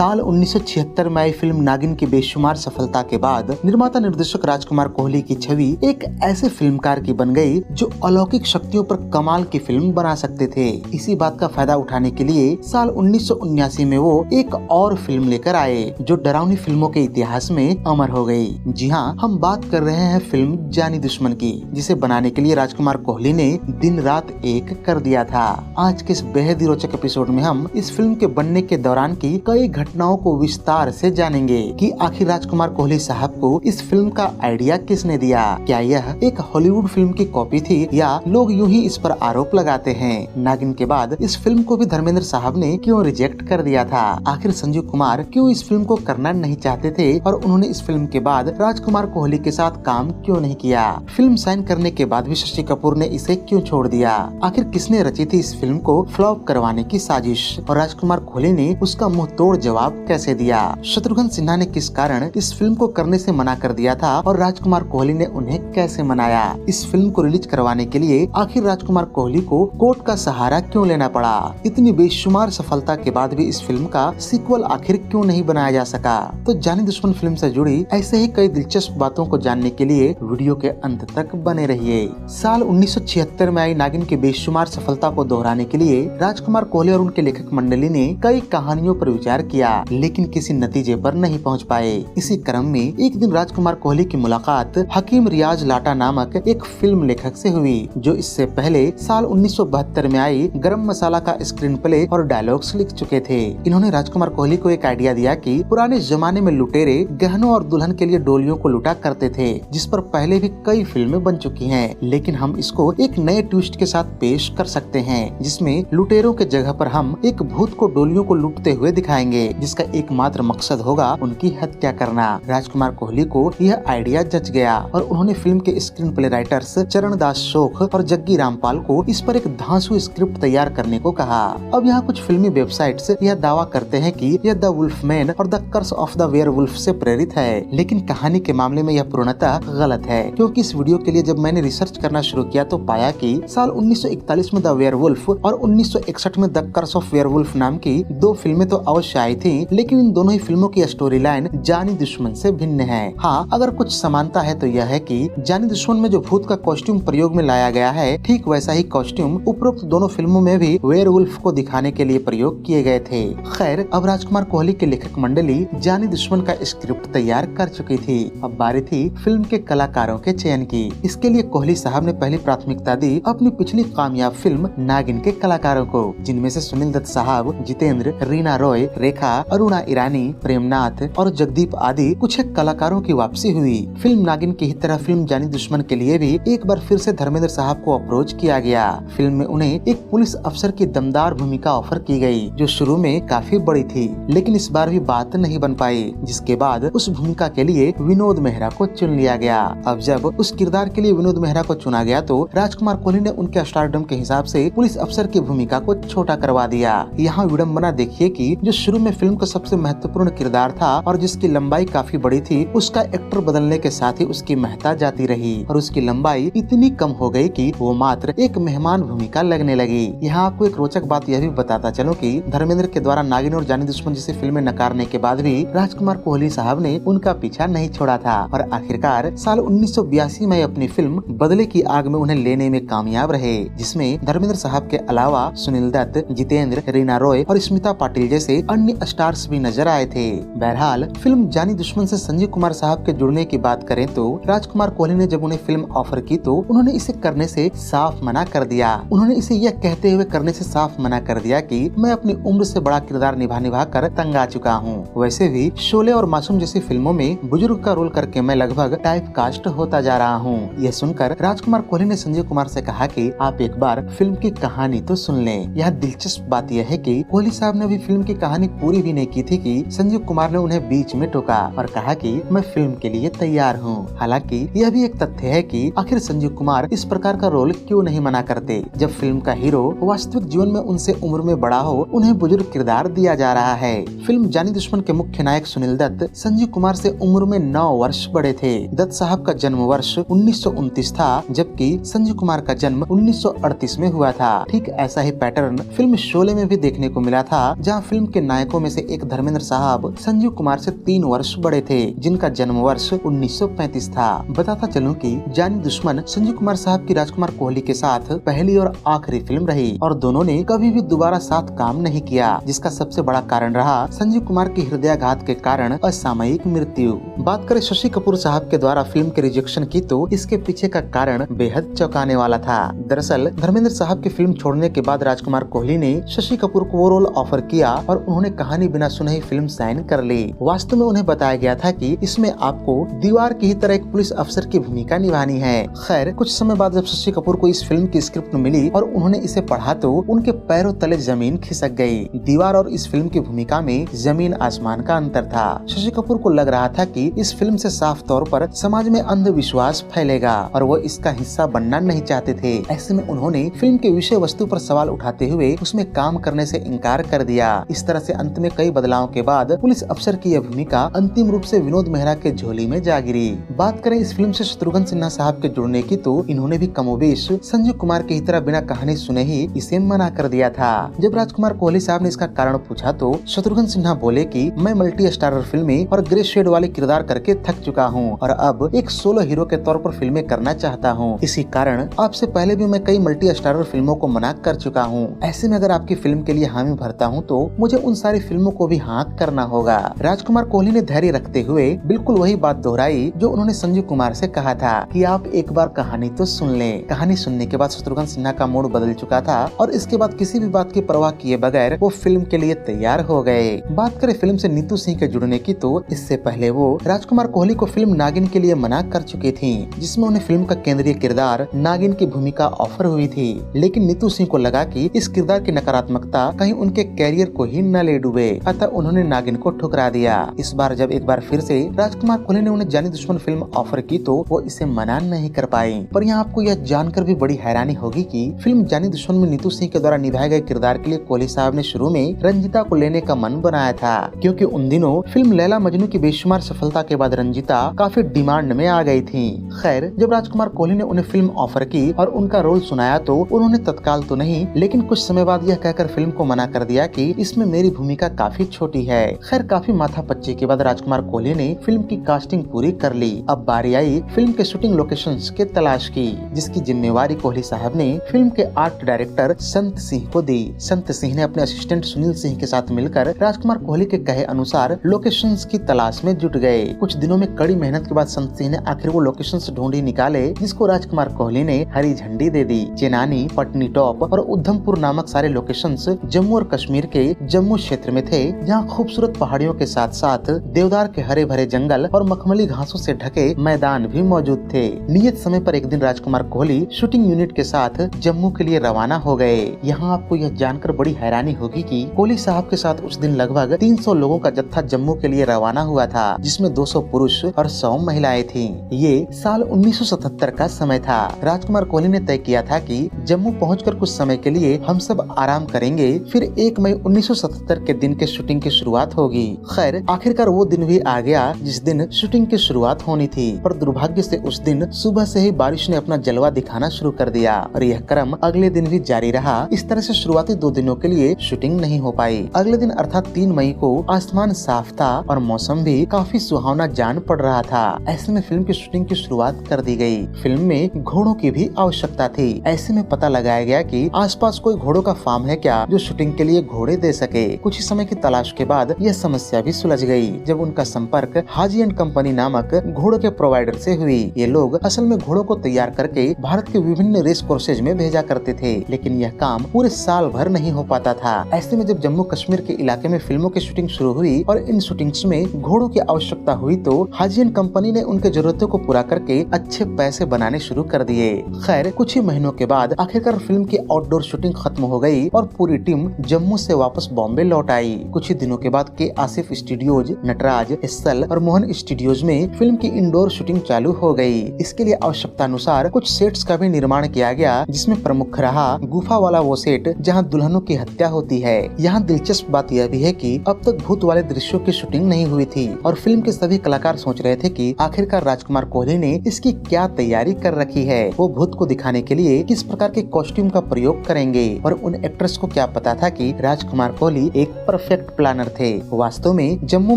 साल 1976 में आई फिल्म नागिन की बेशुमार सफलता के बाद निर्माता निर्देशक राजकुमार कोहली की छवि एक ऐसे फिल्मकार की बन गई जो अलौकिक शक्तियों पर कमाल की फिल्म बना सकते थे। इसी बात का फायदा उठाने के लिए साल 1979 में वो एक और फिल्म लेकर आए जो डरावनी फिल्मों के इतिहास में अमर हो गई। जी हाँ, हम बात कर रहे हैं फिल्म जानी दुश्मन की, जिसे बनाने के लिए राजकुमार कोहली ने दिन रात एक कर दिया था। आज के इस बेहद ही रोचक एपिसोड में हम इस फिल्म के बनने के दौरान की कई घटनाओं को विस्तार से जानेंगे कि आखिर राजकुमार कोहली साहब को इस फिल्म का आइडिया किसने दिया। क्या यह एक हॉलीवुड फिल्म की कॉपी थी या लोग यूं ही इस पर आरोप लगाते हैं। नागिन के बाद इस फिल्म को भी धर्मेंद्र साहब ने क्यों रिजेक्ट कर दिया था। आखिर संजीव कुमार क्यों इस फिल्म को करना नहीं चाहते थे और उन्होंने इस फिल्म के बाद राजकुमार कोहली के साथ काम क्यों नहीं किया। फिल्म साइन करने के बाद भी शशि कपूर ने इसे क्यों छोड़ दिया। आखिर किसने रची थी इस फिल्म को फ्लॉप करवाने की साजिश और राजकुमार कोहली ने उसका मुंह तोड़ जवाब कैसे दिया। शत्रुघ्न सिन्हा ने किस कारण इस फिल्म को करने से मना कर दिया था और राजकुमार कोहली ने उन्हें कैसे मनाया। इस फिल्म को रिलीज करवाने के लिए आखिर राजकुमार कोहली को कोर्ट का सहारा क्यों लेना पड़ा। इतनी बेशुमार सफलता के बाद भी इस फिल्म का सीक्वल आखिर क्यों नहीं बनाया जा सका। तो जानी दुश्मन फिल्म से जुड़ी ऐसे ही कई दिलचस्प बातों को जानने के लिए वीडियो के अंत तक बने रहिए। साल 1976 में आई नागिन की बेशुमार सफलता को दोहराने के लिए राजकुमार कोहली और उनके लेखक मंडली ने कई कहानियों पर विचार किया, लेकिन किसी नतीजे पर नहीं पहुंच पाए। इसी क्रम में एक दिन राजकुमार कोहली की मुलाकात हकीम रियाज लाटा नामक एक फिल्म लेखक से हुई, जो इससे पहले साल 1972 में आई गरम मसाला का स्क्रीन प्ले और डायलॉग्स लिख चुके थे। इन्होंने राजकुमार कोहली को एक आइडिया दिया कि पुराने जमाने में लुटेरे गहनों और दुल्हन के लिए डोलियों को लुटा करते थे, जिस पर पहले भी कई फिल्में बन चुकी हैं, लेकिन हम इसको एक नए ट्विस्ट के साथ पेश कर सकते हैं, जिसमें लुटेरों के जगह पर हम एक भूत को डोलियों को लूटते हुए दिखाएंगे, जिसका एकमात्र मकसद होगा उनकी हत्या करना। राजकुमार कोहली को यह आइडिया जच गया और उन्होंने फिल्म के स्क्रीन प्ले राइटर्स चरण दास शोख और जग्गी रामपाल को इस पर एक धांसू स्क्रिप्ट तैयार करने को कहा। अब यहाँ कुछ फिल्मी वेबसाइट्स यह दावा करते हैं कि यह द वुल्फमैन और the Curse of the Werewolf से प्रेरित है, लेकिन कहानी के मामले में यह पूर्णतः गलत है, क्योंकि इस वीडियो के लिए जब मैंने रिसर्च करना शुरू किया तो पाया कि साल 1941 में द वेयरवुल्फ और 1961 में द कर्स ऑफ वेयरवुल्फ नाम की दो फिल्में तो अवश्य आई थी, लेकिन इन दोनों ही फिल्मों की स्टोरी लाइन जानी दुश्मन से भिन्न है। हाँ, अगर कुछ समानता है तो यह है कि जानी दुश्मन में जो भूत का कॉस्ट्यूम प्रयोग में लाया गया है, ठीक वैसा ही कॉस्ट्यूम उपरोक्त दोनों फिल्मों में भी वेयरवुल्फ को दिखाने के लिए प्रयोग किए गए थे। खैर, अब राजकुमार कोहली के लेखक मंडली जानी दुश्मन का स्क्रिप्ट तैयार कर चुकी थी। अब बारी थी फिल्म के कलाकारों के चयन की। इसके लिए कोहली साहब ने पहली प्राथमिकता दी अपनी पिछली कामयाब फिल्म नागिन के कलाकारों को, जिनमें से सुनील दत्त साहब, जितेंद्र, रीना रॉय, रेखा, अरुणा ईरानी, प्रेमनाथ और जगदीप आदि कुछ एक कलाकारों की वापसी हुई। फिल्म नागिन की ही तरह फिल्म जानी दुश्मन के लिए भी एक बार फिर से धर्मेंद्र साहब को अप्रोच किया गया। फिल्म में उन्हें एक पुलिस अफसर की दमदार भूमिका ऑफर की गई, जो शुरू में काफी बड़ी थी, लेकिन इस बार भी बात नहीं बन पाई, जिसके बाद उस भूमिका के लिए विनोद मेहरा को चुन लिया गया। अब जब उस किरदार के लिए विनोद मेहरा को चुना गया तो राजकुमार कोहली ने उनके स्टारडम के हिसाब से पुलिस अफसर की भूमिका को छोटा करवा दिया। यहाँ विडम्बना देखिए कि जो शुरू में फिल्म का सबसे महत्वपूर्ण किरदार था और जिसकी लंबाई काफी बड़ी थी, उसका एक्टर बदलने के साथ ही उसकी महत्ता जाती रही और उसकी लंबाई इतनी कम हो गई कि वो मात्र एक मेहमान भूमिका लगने लगी। यहाँ आपको एक रोचक बात यह भी बताता चलो कि धर्मेंद्र के द्वारा नागिन और जानी दुश्मन जैसी फिल्में नकारने के बाद भी राजकुमार कोहली साहब ने उनका पीछा नहीं छोड़ा था और आखिरकार साल 1982 में अपनी फिल्म बदले की आग में उन्हें लेने में कामयाब रहे, जिसमें धर्मेंद्र साहब के अलावा सुनील दत्त, जितेंद्र, रीना रॉय और स्मिता पाटिल जैसे अन्य स्टार्स भी नजर आए थे। बहरहाल, फिल्म जानी दुश्मन से संजीव कुमार साहब के जुड़ने की बात करें तो राजकुमार कोहली ने जब उन्हें फिल्म ऑफर की तो उन्होंने इसे करने से साफ मना कर दिया। उन्होंने इसे यह कहते हुए करने से साफ मना कर दिया कि मैं अपनी उम्र से बड़ा किरदार निभा कर तंग आ चुका हूँ। वैसे भी शोले और मासूम जैसी फिल्मों में बुजुर्ग का रोल करके मैं लगभग टाइप कास्ट होता जा रहा हूँ। यह सुनकर राजकुमार कोहली ने संजीव कुमार से कहा कि आप एक बार फिल्म की कहानी तो सुन लें। यह दिलचस्प बात यह है कि कोहली साहब ने अभी फिल्म की कहानी पूरी भी नहीं की थी कि संजीव कुमार ने उन्हें बीच में टोका और कहा कि मैं फिल्म के लिए तैयार हूँ। हालांकि यह भी एक तथ्य है कि आखिर संजीव कुमार इस प्रकार का रोल क्यों नहीं मना करते, जब फिल्म का हीरो वास्तविक जीवन में उनसे उम्र में बड़ा हो, उन्हें बुजुर्ग किरदार दिया जा रहा है। फिल्म जानी दुश्मन के मुख्य नायक सुनील दत्त संजीव कुमार से उम्र में 9 वर्ष बड़े थे। दत्त साहब का जन्म वर्ष 1929 था, जबकि संजीव कुमार का जन्म 1938 में हुआ था। ठीक ऐसा ही पैटर्न फिल्म शोले में भी देखने को मिला था, जहाँ फिल्म के नायकों में में से एक धर्मेंद्र साहब संजीव कुमार से 3 वर्ष बड़े थे, जिनका जन्म वर्ष 1935 था। बताता चलूं कि जानी दुश्मन संजीव कुमार साहब की राजकुमार कोहली के साथ पहली और आखिरी फिल्म रही और दोनों ने कभी भी दोबारा साथ काम नहीं किया, जिसका सबसे बड़ा कारण रहा संजीव कुमार की हृदयाघात के कारण असामयिक मृत्यु। बात करें शशि कपूर साहब के द्वारा फिल्म के रिजेक्शन की तो इसके पीछे का कारण बेहद चौंकाने वाला था। दरअसल धर्मेंद्र साहब की फिल्म छोड़ने के बाद राजकुमार कोहली ने शशि कपूर को वो रोल ऑफर किया और उन्होंने कहानी बिना सुने ही फिल्म साइन कर ली। वास्तव में उन्हें बताया गया था कि इसमें आपको दीवार की ही तरह एक पुलिस अफसर की भूमिका निभानी है। खैर कुछ समय बाद जब शशि कपूर को इस फिल्म की स्क्रिप्ट मिली और उन्होंने इसे पढ़ा तो उनके पैरों तले जमीन खिसक गई। दीवार और इस फिल्म की भूमिका में जमीन आसमान का अंतर था। शशि कपूर को लग रहा था कि इस फिल्म से साफ तौर पर समाज में अंधविश्वास फैलेगा और वो इसका हिस्सा बनना नहीं चाहते थे। ऐसे में उन्होंने फिल्म के विषय वस्तु पर सवाल उठाते हुए उसमें काम करने से इनकार कर दिया। इस तरह से अंत में कई बदलावों के बाद पुलिस अफसर की यह भूमिका अंतिम रूप से विनोद मेहरा के झोली में जा गिरी। बात करें इस फिल्म से शत्रुघ्न सिन्हा साहब के जुड़ने की तो इन्होंने भी कमोबेश संजीव कुमार की तरह बिना कहानी सुने ही इसे मना कर दिया था। जब राजकुमार कोहली साहब ने इसका कारण पूछा तो शत्रुघ्न सिन्हा बोले कि मैं मल्टी स्टारर फिल्में और ग्रे शेड वाले किरदार करके थक चुका हूँ और अब एक सोलो हीरो के तौर पर फिल्में करना चाहता हूँ। इसी कारण आपसे पहले भी मैं कई मल्टी स्टारर फिल्मों को मना कर चुका हूँ। ऐसे में अगर आपकी फिल्म के लिए हामी भरता हूँ तो मुझे उन सारी फिल्मों को भी हाँ करना होगा। राजकुमार कोहली ने धैर्य रखते हुए बिल्कुल वही बात दोहराई जो उन्होंने संजीव कुमार से कहा था कि आप एक बार कहानी तो सुन लें। कहानी सुनने के बाद शत्रुघ्न सिन्हा का मूड बदल चुका था और इसके बाद किसी भी बात की परवाह किए बगैर वो फिल्म के लिए तैयार हो गए। बात करें फिल्म से नीतू सिंह के जुड़ने की तो इससे पहले वो राजकुमार कोहली को फिल्म नागिन के लिए मना कर चुकी थी, जिसमें उन्हें फिल्म का केंद्रीय किरदार नागिन की भूमिका ऑफर हुई थी। लेकिन नीतू सिंह को लगा कि इस किरदार की नकारात्मकता कहीं उनके कैरियर को ही न ले डूबे, अतः उन्होंने नागिन को ठुकरा दिया। इस बार जब एक बार फिर से राजकुमार कोहली ने उन्हें जानी दुश्मन फिल्म ऑफर की तो वो इसे मना नहीं कर पाई। पर यहाँ आपको यह जानकर भी बड़ी हैरानी होगी कि फिल्म जानी दुश्मन में नीतू सिंह के द्वारा निभाए गए किरदार के लिए कोहली साहब ने शुरू में रंजीता को लेने का मन बनाया था, क्योंकि उन दिनों फिल्म लैला मजनू की बेशुमार सफलता के बाद रंजीता काफी डिमांड में आ गई थी। खैर जब राजकुमार कोहली ने उन्हें फिल्म ऑफर की और उनका रोल सुनाया तो उन्होंने तत्काल तो नहीं लेकिन कुछ समय बाद यह कहकर फिल्म को मना कर दिया कि इसमें मेरी भूमिका काफी छोटी है। खैर काफी माथापच्ची के बाद राजकुमार कोहली ने फिल्म की कास्टिंग पूरी कर ली। अब बारी आई फिल्म के शूटिंग लोकेशंस के तलाश की, जिसकी जिम्मेवारी कोहली साहब ने फिल्म के आर्ट डायरेक्टर संत सिंह को दी। संत सिंह ने अपने असिस्टेंट सुनील सिंह के साथ मिलकर राजकुमार कोहली के कहे अनुसार लोकेशंस की तलाश में जुट गए। कुछ दिनों में कड़ी मेहनत के बाद संत सिंह ने आखिर वो लोकेशंस ढूंढी निकाले, जिसको राजकुमार कोहली ने हरी झंडी दे दी। चेनानी, पटनी टॉप और उधमपुर नामक सारे लोकेशंस जम्मू और कश्मीर के जम्मू क्षेत्र में थे, जहां खूबसूरत पहाड़ियों के साथ साथ देवदार के हरे भरे जंगल और मखमली घासों से ढके मैदान भी मौजूद थे। नियत समय पर एक दिन राजकुमार कोहली शूटिंग यूनिट के साथ जम्मू के लिए रवाना हो गए। यहाँ आपको यह जानकर बड़ी हैरानी होगी कि कोहली साहब के साथ उस दिन लगभग 300 लोगों का जत्था जम्मू के लिए रवाना हुआ था, जिसमें 200 पुरुष और 100 महिलाएं थीं। ये साल 1977 का समय था। राजकुमार कोहली ने तय किया था कि जम्मू पहुंचकर कुछ समय के लिए हम सब आराम करेंगे, फिर 1 मई 1977 के दिन के शूटिंग की शुरुआत होगी। खैर आखिरकार वो दिन भी आ गया जिस दिन शूटिंग की शुरुआत होनी थी, पर दुर्भाग्य से उस दिन सुबह से ही बारिश ने अपना जलवा दिखाना शुरू कर दिया और यह क्रम अगले दिन भी जारी रहा। इस तरह से शुरुआती 2 दिनों के लिए शूटिंग नहीं हो पाई। अगले दिन अर्थात 3 मई को आसमान साफ था और मौसम भी काफी सुहावना जान पड़ रहा था। ऐसे में फिल्म की शूटिंग की शुरुआत कर दी गई। फिल्म में घोड़ों की भी आवश्यकता थी। ऐसे में पता लगाया गया कि आसपास कोई घोड़ों का फार्म है क्या जो शूटिंग के लिए घोड़े दे सके। कुछ ही समय की तलाश के बाद यह समस्या भी सुलझ गई जब उनका संपर्क हाजी एंड कंपनी नामक घोड़ों के प्रोवाइडर से हुई। ये लोग असल में घोड़ों को तैयार करके भारत के विभिन्न रेस कोर्सेज में भेजा करते थे, लेकिन यह काम पूरे साल भर नहीं हो पाता था। ऐसे में जब जम्मू कश्मीर के इलाके में फिल्मों की शूटिंग शुरू हुई और इन शूटिंग्स में घोड़ों की आवश्यकता हुई तो हाजी एंड कंपनी ने उनके जरूरतों को पूरा करके अच्छे पैसे बनाने शुरू कर दिए। खैर कुछ ही महीनों के बाद आखिरकार फिल्म की आउटडोर शूटिंग खत्म हो गई और पूरी टीम जम्मू से वापस बॉम्बे लौट आई। कुछ ही दिनों के बाद के आसिफ स्टूडियोज, नटराज, एसल और मोहन स्टूडियोज में फिल्म की इंडोर शूटिंग चालू हो गई। इसके लिए आवश्यकता अनुसार कुछ सेट्स का भी निर्माण किया गया, जिसमें प्रमुख रहा गुफा वाला वो सेट जहां दुल्हनों की हत्या होती है। यहाँ दिलचस्प बात यह भी है कि अब तक भूत वाले दृश्यों की शूटिंग नहीं हुई थी और फिल्म के सभी कलाकार सोच रहे थे कि आखिरकार राजकुमार कोहली ने इसकी क्या तैयारी कर रखी है। वो भूत को दिखाने के लिए किस प्रकार के कॉस्ट्यूम का प्रयोग करेंगे और उन एक्ट्रेस को क्या पता था कि राजकुमार कोहली एक परफेक्ट प्लानर थे। वास्तव में जम्मू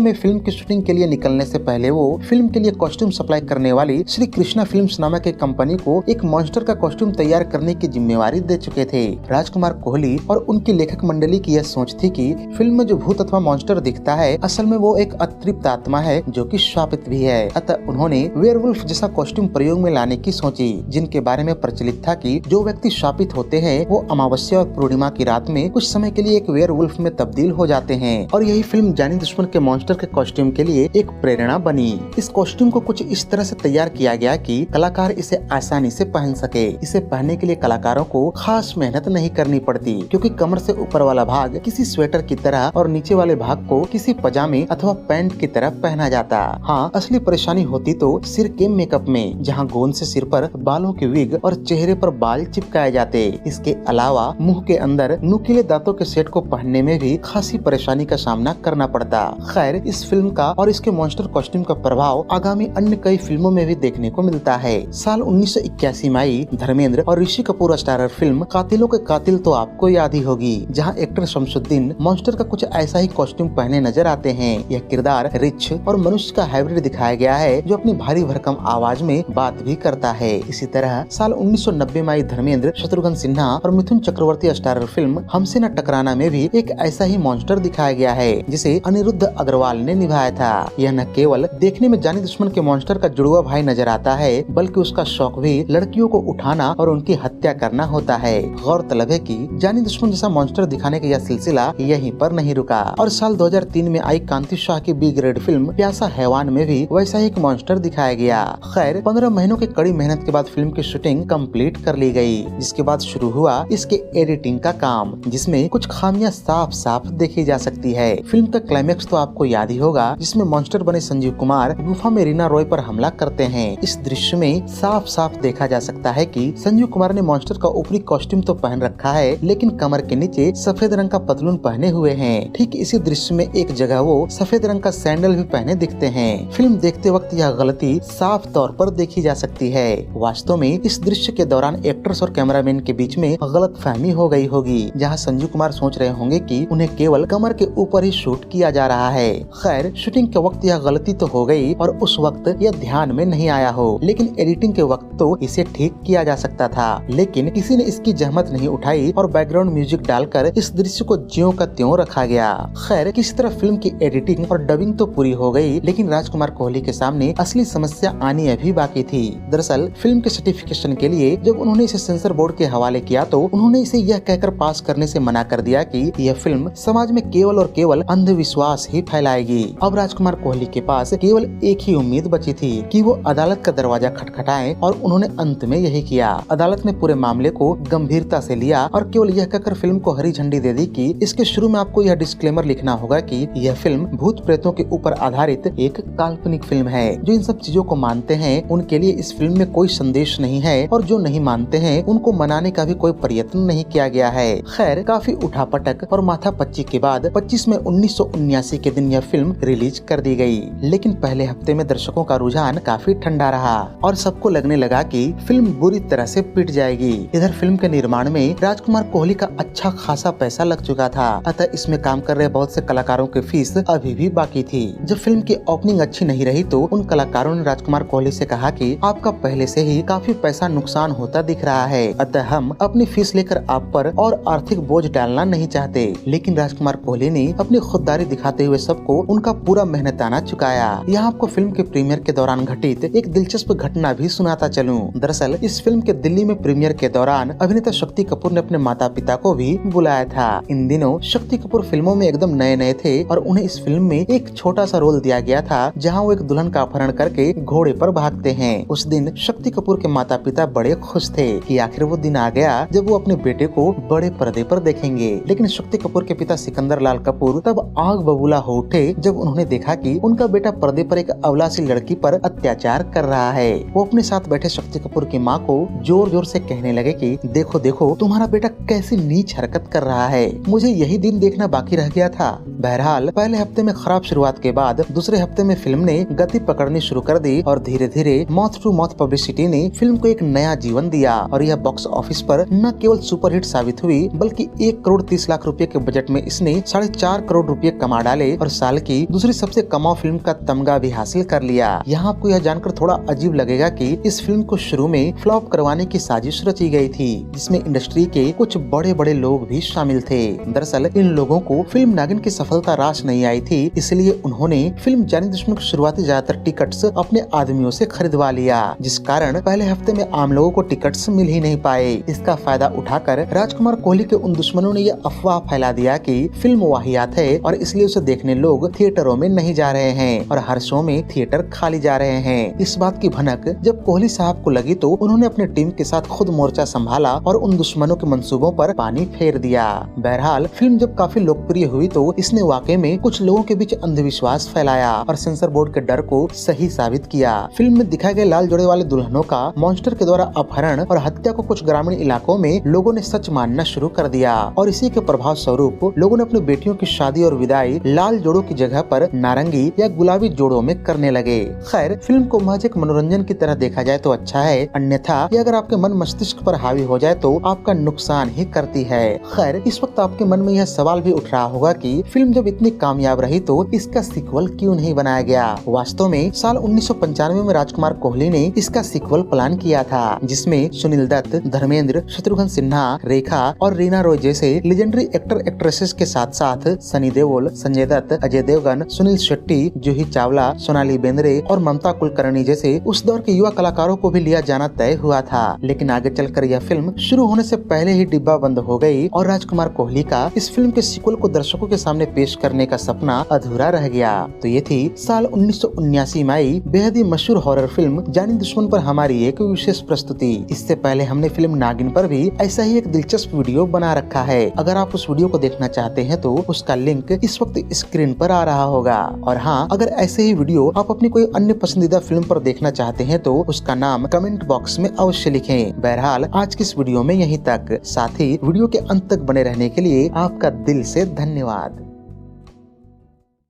में फिल्म की शूटिंग के लिए निकलने से पहले वो फिल्म के लिए कॉस्ट्यूम सप्लाई करने वाली श्री कृष्णा फिल्म्स नामक एक कंपनी को एक मॉन्स्टर का कॉस्ट्यूम तैयार करने की जिम्मेवारी दे चुके थे। राजकुमार कोहली और उनकी लेखक मंडली की यह सोच थी कि फिल्म में जो भूत अथवा मॉन्स्टर दिखता है असल में वो एक अतृप्त आत्मा है जो कि श्रापित भी है। अतः उन्होंने वेयरवुल्फ जैसा कॉस्ट्यूम प्रयोग में लाने की सोची, जिनके बारे में प्रचलित था कि जो व्यक्ति श्रापित होते हैं वो अमावस्या और पूर्णिमा की रात में कुछ समय के लिए एक वेयरवुल्फ में तब्दील हो जाते हैं। और यही फिल्म जानी दुश्मन के मॉन्स्टर के कॉस्ट्यूम के लिए एक प्रेरणा बनी। इस कॉस्ट्यूम को कुछ इस तरह से तैयार किया गया कि कलाकार इसे आसानी से पहन सके। इसे पहनने के लिए कलाकारों को खास मेहनत नहीं करनी पड़ती, क्योंकि कमर से ऊपर वाला भाग किसी स्वेटर की तरह और नीचे वाले भाग को किसी पजामे अथवा पैंट की तरह पहना जाता। हाँ, असली परेशानी होती तो सिर के मेकअप में, जहाँ गोंद से सिर पर बालों के विग और चेहरे पर बाल चिपकाए जाते। इसके अलावा मुंह के अंदर नुकीले दांतों के सेट को पहनने में भी खासी परेशानी का सामना करना पड़ता। खैर, इस फिल्म का और इसके मॉन्स्टर कॉस्ट्यूम का प्रभाव आगामी अन्य कई फिल्मों में भी देखने को मिलता है। साल 1981 में आई धर्मेंद्र और ऋषि कपूर स्टारर फिल्म कातिलों के कातिल तो आपको याद ही होगी, जहाँ एक्टर शमसुद्दीन मॉन्स्टर का कुछ ऐसा ही कॉस्ट्यूम पहने नजर आते हैं। यह किरदार रिच और मनुष्य का हाइब्रिड दिखाया गया है, जो अपनी भारी भरकम आवाज में बात भी करता है। इसी तरह साल 1990 में आई धर्मेंद्र, शत्रुघ्न सिन्हा और मिथुन चक्रवर्ती स्टारर फिल्म हमसे न टकराना में भी एक ऐसा ही मॉन्स्टर दिखाया गया है, जिसे अनिरुद्ध अग्रवाल ने निभाया था। यह न केवल देखने में जानी दुश्मन के मॉन्स्टर का जुड़वा भाई नजर आता है, बल्कि उसका शौक भी लड़कियों को उठाना और उनकी हत्या करना होता है। गौरतलब है कि जानी दुश्मन जैसा मॉन्स्टर दिखाने का यह सिलसिला यहीं पर नहीं रुका और साल 2003 में आई कांति शाह की बी ग्रेड फिल्म प्यासा हैवान में भी वैसा ही एक मॉन्स्टर दिखाया गया। खैर, 15 महीनों की कड़ी मेहनत के बाद फिल्म की शूटिंग कंप्लीट कर ली गई, जिसके बाद शुरू हुआ इसके एडिटिंग का काम, जिसमें कुछ खामियां साफ साफ देखी जा सकती है। फिल्म का क्लाइमेक्स तो आपको याद ही होगा, जिसमें मॉन्स्टर बने संजीव कुमार गुफा में रीना रॉय पर हमला करते हैं। इस दृश्य में साफ साफ देखा जा सकता है कि संजीव कुमार ने मॉन्स्टर का ऊपरी कॉस्ट्यूम तो पहन रखा है, लेकिन कमर के नीचे सफेद रंग का पतलून पहने हुए हैं। ठीक इसी दृश्य में एक जगह वो सफेद रंग का सैंडल भी पहने दिखते हैं। फिल्म देखते वक्त यह गलती साफ तौर पर देखी जा सकती है। वास्तव में इस दृश्य के दौरान एक्टर्स और कैमरामैन के बीच में गलतफहमी हो गई होगी, जहां संजीव कुमार सोच रहे होंगे कि उन्हें केवल कमर के ऊपर ही शूट किया जा रहा है। खैर, शूटिंग के वक्त यह गलती तो हो गई और उस वक्त यह ध्यान में नहीं आया हो, लेकिन एडिटिंग के वक्त तो इसे ठीक किया जा सकता था। लेकिन किसी ने इसकी जहमत नहीं उठाई और बैकग्राउंड म्यूजिक डालकर इस दृश्य को ज्यों का त्यों रखा गया। खैर, किसी तरह फिल्म की एडिटिंग और डबिंग तो पूरी हो गई, लेकिन राजकुमार कोहली के सामने असली समस्या आनी अभी बाकी थी। दरअसल फिल्म के सर्टिफिकेशन के लिए जब उन्होंने इसे सेंसर बोर्ड के हवाले किया तो उन्होंने इसे यह कहकर पास करने से मना कर दिया कि यह फिल्म समाज में केवल और केवल अंधविश्वास ही फैलाएगी। अब राजकुमार कोहली के पास केवल एक ही उम्मीद बची थी कि वो अदालत का दरवाजा खटखटाएं, और उन्होंने अंत में यही किया। अदालत ने पूरे मामले को गंभीरता से लिया और केवल यह कहकर फिल्म को हरी झंडी दे दी कि इसके शुरू में आपको यह डिस्क्लेमर लिखना होगा कि यह फिल्म भूत प्रेतों के ऊपर आधारित एक काल्पनिक फिल्म है। जो इन सब चीजों को मानते हैं उनके लिए इस फिल्म में कोई संदेश नहीं है, और जो नहीं मानते हैं उनको मनाने का भी कोई प्रयत्न नहीं किया गया है। खैर, काफी उठापटक और माथापच्ची के बाद 25 मई 1979 के दिन यह फिल्म रिलीज कर दी गई। लेकिन पहले हफ्ते में दर्शकों का रुझान काफी ठंडा रहा और सबको लगने लगा कि फिल्म बुरी तरह से पिट जाएगी। इधर फिल्म के निर्माण में राजकुमार कोहली का अच्छा खासा पैसा लग चुका था, अतः इसमें काम कर रहे बहुत से कलाकारों की फीस अभी भी बाकी थी। जब फिल्म की ओपनिंग अच्छी नहीं रही तो उन कलाकारों ने राजकुमार कोहली से कहा कि आपका पहले से ही काफी पैसा नुकसान होता दिख रहा है, अतः हम अपनी फीस लेकर आप पर और आर्थिक बोझ डालना नहीं चाहते। लेकिन राजकुमार कोहली ने अपनी खुददारी दिखाते हुए सबको उनका पूरा मेहनताना चुकाया। यहाँ आपको फिल्म के प्रीमियर के दौरान घटित एक दिलचस्प घटना भी सुनाता चलूं। दरअसल इस फिल्म के दिल्ली में प्रीमियर के दौरान अभिनेता शक्ति कपूर ने अपने माता पिता को भी बुलाया था। इन दिनों शक्ति कपूर फिल्मों में एकदम नए नए थे और उन्हें इस फिल्म में एक छोटा सा रोल दिया गया था, जहाँ वो एक दुल्हन का अपहरण करके घोड़े पर भागते हैं। उस दिन शक्ति कपूर के माता पिता बड़े खुश थे कि आखिर वो दिन आ गया जब वो अपने बेटे को बड़े पर्दे पर देखेंगे। लेकिन शक्ति कपूर के पिता सिकंदर लाल कपूर तब आग बबूला हो उठे जब उन्होंने देखा कि उनका बेटा पर्दे पर एक अबलासी लड़की पर अत्याचार कर रहा है। वो अपने साथ बैठे शक्ति कपूर की माँ को जोर जोर से कहने लगे कि देखो देखो तुम्हारा बेटा कैसी नीच हरकत कर रहा है, मुझे यही दिन देखना बाकी रह गया था। बहरहाल पहले हफ्ते में खराब शुरुआत के बाद दूसरे हफ्ते में फिल्म ने गति पकड़नी शुरू कर दी और धीरे धीरे माउथ टू माउथ पब्लिसिटी ने फिल्म को एक नया जीवन दिया और यह बॉक्स ऑफिस पर न केवल सुपरहिट साबित हुई बल्कि 1 करोड़ 30 लाख रुपए के बजट में इसने इसने 4.5 करोड़ रुपए कमा डाले और साल की दूसरी सबसे कमाऊ फिल्म का तमगा भी हासिल कर लिया। यहाँ आपको यह जानकर थोड़ा अजीब लगेगा कि इस फिल्म को शुरू में फ्लॉप करवाने की साजिश रची गई थी, जिसमें इंडस्ट्री के कुछ बड़े बड़े लोग भी शामिल थे। दरअसल इन लोगों को फिल्म नागिन की सफलता रास नहीं आई थी, इसलिए उन्होंने फिल्म जानी दुश्मन की शुरुआती ज्यादातर टिकट्स अपने आदमियों से खरीदवा लिया, जिस कारण पहले हफ्ते में आम लोगों को टिकट्स मिल ही नहीं पाए। इसका फायदा उठाकर राजकुमार कोहली के उन दुश्मनों ने यह अफवाह फैला दिया कि फिल्म वाहियात है और इसलिए उसे देखने लोग थिएटरों में नहीं जा रहे हैं और हर शो में थिएटर खाली जा रहे हैं। इस बात की भनक जब कोहली साहब को लगी तो उन्होंने अपनी टीम के साथ खुद मोर्चा संभाला और उन दुश्मनों के मंसूबों पर पानी फेर दिया। बहरहाल फिल्म जब काफी लोकप्रिय हुई तो इसने वाकई में कुछ लोगों के बीच अंधविश्वास फैलाया और सेंसर बोर्ड के डर को सही साबित किया। फिल्म में दिखाए गए लाल जोड़े वाले दुल्हनों का मॉन्स्टर के द्वारा अपहरण और हत्या को कुछ ग्रामीण इलाकों में लोगों ने सच मानना शुरू कर दिया और इसी के प्रभाव स्वरूप लोगों ने अपनी बेटियों की शादी और विदाई लाल जोड़ों की जगह पर नारंगी या गुलाबी जोड़ों में करने लगे। खैर, फिल्म को महज एक मनोरंजन की तरह देखा जाए तो अच्छा है, अन्यथा ये अगर आपके मन मस्तिष्क पर हावी हो जाए तो आपका नुकसान ही करती है। खैर, इस वक्त आपके मन में यह सवाल भी उठ रहा होगा कि फिल्म जब इतनी कामयाब रही तो इसका सीक्वल क्यों नहीं बनाया गया। वास्तव में साल 1995 में राजकुमार कोहली ने इसका सीक्वल प्लान किया था, जिसमें सुनील दत्त, धर्मेंद्र, शत्रुघ्न सिन्हा, रेखा और रीना रॉय जैसे लेजेंडरी एक्टर एक्ट्रेसेस के साथ साथ सनी देओल, संजय दत्त, अजय देवगन, सुनील शेट्टी, जूही चावला, सोनाली बेंद्रे और ममता कुलकर्णी जैसे उस दौर के युवा कलाकारों को भी लिया जाना तय हुआ था। लेकिन आगे चलकर यह फिल्म शुरू होने से पहले ही डिब्बा बंद हो गई और राजकुमार कोहली का इस फिल्म के सीक्वल को दर्शकों के सामने पेश करने का सपना अधूरा रह गया। तो ये थी साल 1979 में आई बेहद ही मशहूर हॉरर फिल्म जानी दुश्मन पर हमारी एक विशेष प्रस्तुति। इससे पहले हमने फिल्म नागिन पर भी ऐसा ही एक दिलचस्प वीडियो बना रखा है। अगर आप उस वीडियो को देखना चाहते हैं तो उसका लिंक इस वक्त स्क्रीन पर आ रहा होगा। और हाँ, अगर ऐसे ही वीडियो आप अपनी कोई अन्य पसंदीदा फिल्म पर देखना चाहते हैं तो उसका नाम कमेंट बॉक्स में अवश्य लिखें। बहरहाल आज की इस वीडियो में यहीं तक। साथ ही वीडियो के अंत तक बने रहने के लिए आपका दिल से धन्यवाद।